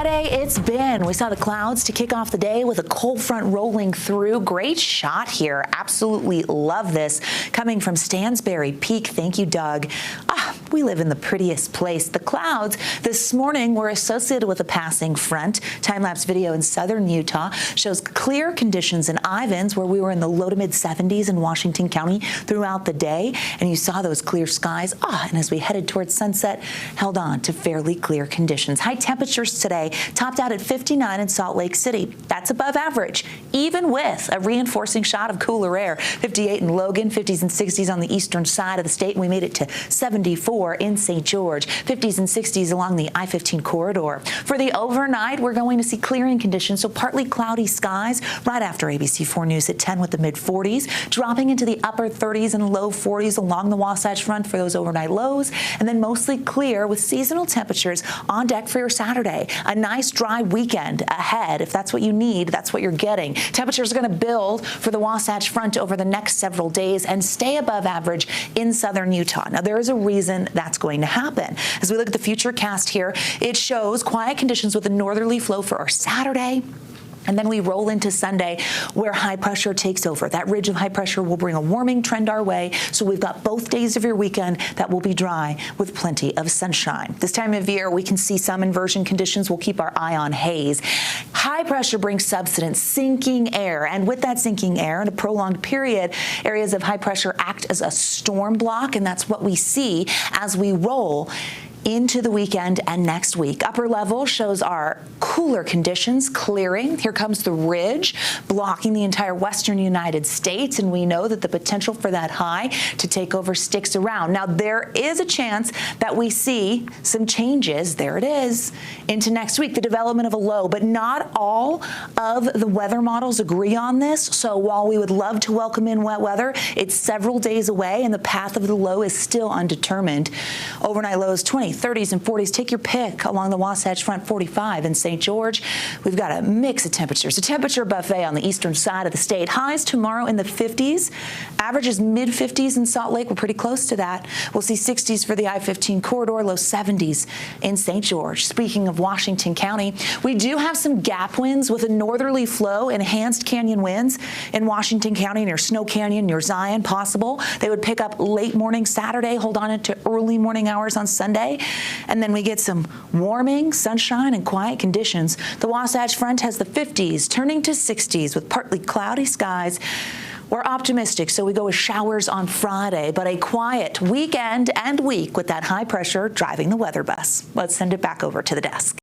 Friday it's been. We saw the clouds to kick off the day with a cold front rolling through. Great shot here. Absolutely love this. Coming from Stansbury Peak. Thank you, Doug. We live in the prettiest place. The clouds this morning were associated with a passing front. Time-lapse video in southern Utah shows clear conditions in Ivins, where we were in the low to mid 70s in Washington County throughout the day. And you saw those clear skies. And as we headed towards sunset, held on to fairly clear conditions. High temperatures today topped out at 59 in Salt Lake City. That's above average, even with a reinforcing shot of cooler air. 58 in Logan, 50s and 60s on the eastern side of the state. We made it to 74 in St. George, 50s and 60s along the I-15 corridor. For the overnight, we're going to see clearing conditions, so partly cloudy skies right after ABC4 News at 10 with the mid-40s, dropping into the upper 30s and low 40s along the Wasatch Front for those overnight lows, and then mostly clear with seasonal temperatures on deck for your Saturday. A nice dry weekend ahead. If that's what you need, that's what you're getting. Temperatures are going to build for the Wasatch Front over the next several days and stay above average in southern Utah. Now, there is a reason that's going to happen. As we look at the futurecast here, it shows quiet conditions with a northerly flow for our Saturday. And then we roll into Sunday, where high pressure takes over. That ridge of high pressure will bring a warming trend our way. So we've got both days of your weekend that will be dry with plenty of sunshine. This time of year, we can see some inversion conditions. We'll keep our eye on haze. High pressure brings subsidence, sinking air. And with that sinking air in a prolonged period, areas of high pressure act as a storm block. And that's what we see as we roll into the weekend and next week. Upper level shows our cooler conditions clearing. Here comes the ridge blocking the entire western United States, and we know that the potential for that high to take over sticks around. Now, there is a chance that we see some changes, there it is, into next week, the development of a low, but not all of the weather models agree on this. So while we would love to welcome in wet weather, it's several days away and the path of the low is still undetermined. Overnight lows 20, 30s and 40s. Take your pick along the Wasatch Front. 45 in St. George. We've got a mix of temperatures. A temperature buffet on the eastern side of the state. Highs tomorrow in the 50s. Averages mid-50s in Salt Lake. We're pretty close to that. We'll see 60s for the I-15 corridor. Low 70s in St. George. Speaking of Washington County, we do have some gap winds with a northerly flow, enhanced canyon winds in Washington County near Snow Canyon, near Zion, possible. They would pick up late morning Saturday, hold on into early morning hours on Sunday. And then we get some warming, sunshine, and quiet conditions. The Wasatch Front has the 50s turning to 60s with partly cloudy skies. We're optimistic, so we go with showers on Friday, but a quiet weekend and week with that high pressure driving the weather bus. Let's send it back over to the desk.